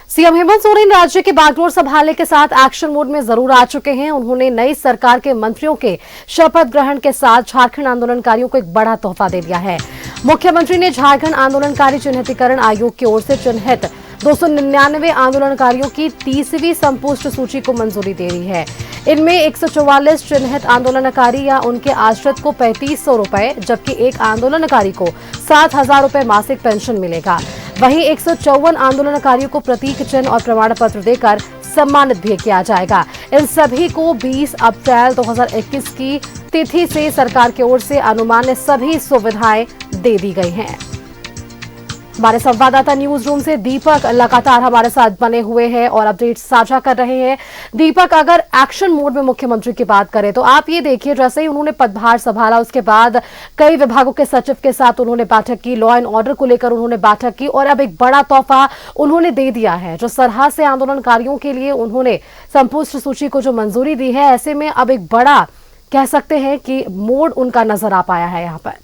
CM Hemant Soren राज्य के बागडोर संभालने के साथ एक्शन मोड में जरूर आ चुके हैं। उन्होंने नई सरकार के मंत्रियों के शपथ ग्रहण के साथ झारखंड आंदोलनकारियों को एक बड़ा तोहफा दे दिया है। मुख्यमंत्री ने झारखंड आंदोलनकारी चिन्हितीकरण आयोग की ओर से चिन्हित 299 आंदोलनकारियों की 30वीं संपुष्ट सूची को मंजूरी दे दी है। इनमें 144 चिन्हित आंदोलनकारी या उनके आश्रित को 3500 रुपए, जबकि एक आंदोलनकारी को 7000 रुपए मासिक पेंशन मिलेगा। वहीं 154 आंदोलनकारियों को प्रतीक चिन्ह और प्रमाण पत्र देकर सम्मानित भी किया जाएगा। इन सभी को 20 अप्रैल 2021 की तिथि से सरकार की ओर से अनुमान्य सभी सुविधाएं दे दी गई हैं। हमारे संवाददाता न्यूज रूम से दीपक लगातार हमारे साथ बने हुए हैं और अपडेट साझा कर रहे हैं। दीपक, अगर एक्शन मोड में मुख्यमंत्री की बात करें तो आप ये देखिए, जैसे ही उन्होंने पदभार संभाला उसके बाद कई विभागों के सचिव के साथ उन्होंने बैठक की, लॉ एंड ऑर्डर को लेकर उन्होंने बैठक की और अब एक बड़ा तोहफा उन्होंने दे दिया है। जो सरहद से आंदोलनकारियों के लिए उन्होंने संपुष्ट सूची को जो मंजूरी दी है, ऐसे में अब एक बड़ा कह सकते हैं कि मोड उनका नजर आ पाया है यहाँ पर।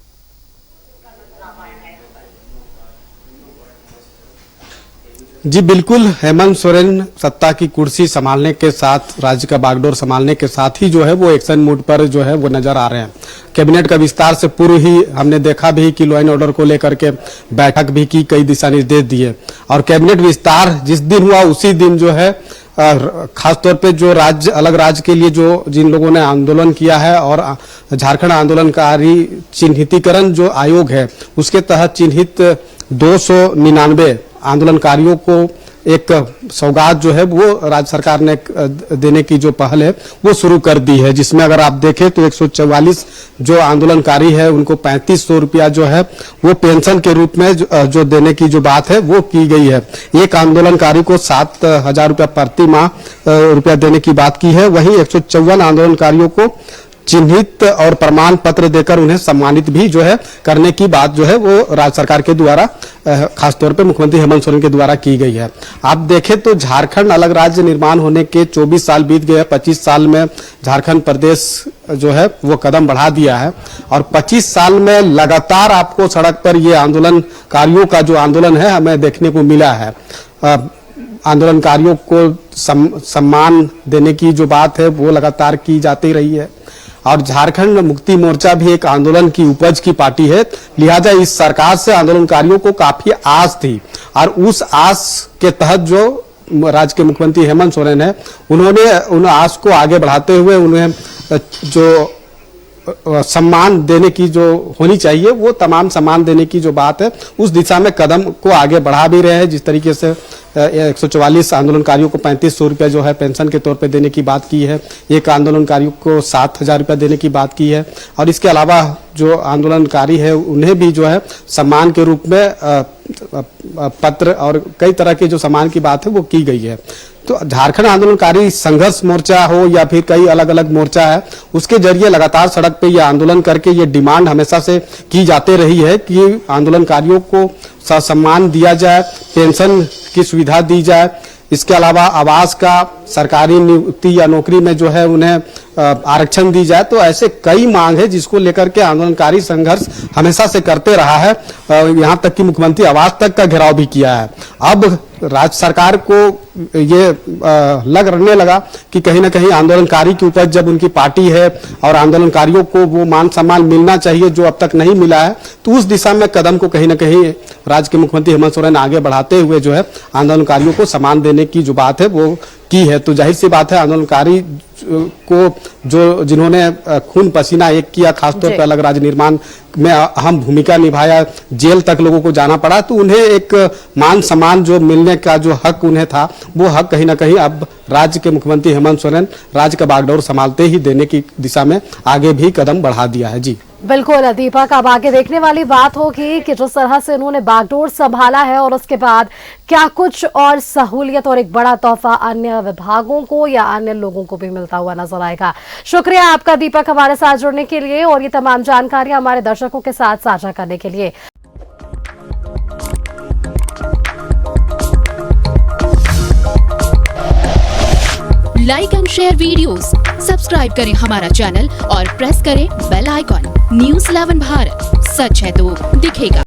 जी बिल्कुल, हेमंत सोरेन सत्ता की कुर्सी संभालने के साथ, राज्य का बागडोर संभालने के साथ ही जो है वो एक्शन मोड पर जो है वो नजर आ रहे हैं। कैबिनेट का विस्तार से पूर्व ही हमने देखा भी कि लॉ एंड ऑर्डर को लेकर के बैठक भी की, कई दिशा निर्देश दिए और कैबिनेट विस्तार जिस दिन हुआ उसी दिन जो है खासतौर पे जो राज्य, अलग राज्य के लिए जो जिन लोगों ने आंदोलन किया है और झारखंड आंदोलनकारी चिन्हितीकरण जो आयोग है उसके तहत चिन्हित 299 आंदोलनकारियों को एक सौगात जो है वो राज्य सरकार ने देने की जो पहल है वो शुरू कर दी है, जिसमें अगर आप देखें तो 144 जो आंदोलनकारी है उनको 3500 रुपया जो है वो पेंशन के रूप में जो देने की जो बात है वो की गई है। एक आंदोलनकारी को 7000 रुपया प्रति माह रुपया देने की बात की है। वहीं 154 आंदोलनकारियों को चिन्हित और प्रमाण पत्र देकर उन्हें सम्मानित भी जो है करने की बात जो है वो राज्य सरकार के द्वारा खासतौर पे मुख्यमंत्री हेमंत सोरेन के द्वारा की गई है। आप देखें तो झारखंड अलग राज्य निर्माण होने के 24 साल बीत गए, 25 साल में झारखंड प्रदेश जो है वो कदम बढ़ा दिया है और 25 साल में लगातार आपको सड़क पर ये आंदोलनकारियों का जो आंदोलन है हमें देखने को मिला है। आंदोलनकारियों को सम्मान देने की जो बात है वो लगातार की जाती रही है और झारखंड मुक्ति मोर्चा भी एक आंदोलन की उपज की पार्टी है, लिहाजा इस सरकार से आंदोलनकारियों को काफी आस थी और उस आस के तहत जो राज्य के मुख्यमंत्री हेमंत सोरेन है उन्होंने उन आस को आगे बढ़ाते हुए उन्हें जो सम्मान देने की जो होनी चाहिए वो तमाम सम्मान देने की जो बात है उस दिशा में कदम को आगे बढ़ा भी रहे हैं। जिस तरीके से 144 आंदोलनकारियों को 3500 रुपया जो है पेंशन के तौर पे देने की बात की है, एक आंदोलनकारियों को 7000 रुपया देने की बात की है और इसके अलावा जो आंदोलनकारी है उन्हें भी जो है सम्मान के रूप में पत्र और कई तरह के जो सम्मान की बात है वो की गई है। तो झारखंड आंदोलनकारी संघर्ष मोर्चा हो या फिर कई अलग अलग मोर्चा है, उसके जरिए लगातार सड़क पे ये आंदोलन करके ये डिमांड हमेशा से की जाती रही है कि आंदोलनकारियों को सम्मान दिया जाए, पेंशन की सुविधा दी जाए, इसके अलावा आवास का सरकारी नियुक्ति या नौकरी में जो है उन्हें आरक्षण दी जाए। तो ऐसे कई मांग है जिसको लेकर के आंदोलनकारी संघर्ष हमेशा से करते रहा है, यहाँ तक कि मुख्यमंत्री आवास तक का घेराव भी किया है। अब राज्य सरकार को ये लगने लगा कि कहीं ना कहीं आंदोलनकारी की उपज जब उनकी पार्टी है और आंदोलनकारियों को वो मान सम्मान मिलना चाहिए जो अब तक नहीं मिला है, तो उस दिशा में कदम को कहीं ना कहीं राज्य के मुख्यमंत्री हेमंत सोरेन आगे बढ़ाते हुए जो है आंदोलनकारियों को सम्मान देने की जो बात है वो की है। तो जाहिर सी बात है आंदोलनकारी को जो जिन्होंने खून पसीना एक किया, खासतौर पर अलग राज्य निर्माण में अहम भूमिका निभाया, जेल तक लोगों को जाना पड़ा, तो उन्हें एक मान सम्मान जो मिलने का जो हक उन्हें था वो हक कहीं ना कहीं अब राज्य के मुख्यमंत्री हेमंत सोरेन राज्य का बागडोर संभालते ही देने की दिशा में आगे भी कदम बढ़ा दिया है। जी बिल्कुल दीपक, अब आगे देखने वाली बात होगी कि जिस तरह से उन्होंने बागडोर संभाला है और उसके बाद क्या कुछ और सहूलियत और एक बड़ा तोहफा अन्य विभागों को या अन्य लोगों को भी मिलता हुआ नजर आएगा। शुक्रिया आपका दीपक हमारे साथ जुड़ने के लिए और ये तमाम जानकारी हमारे दर्शकों के साथ साझा करने के लिए। Like and share videos, subscribe करें हमारा चैनल और प्रेस करें बेल आइकॉन। न्यूज़ 11 भारत, सच है तो दिखेगा।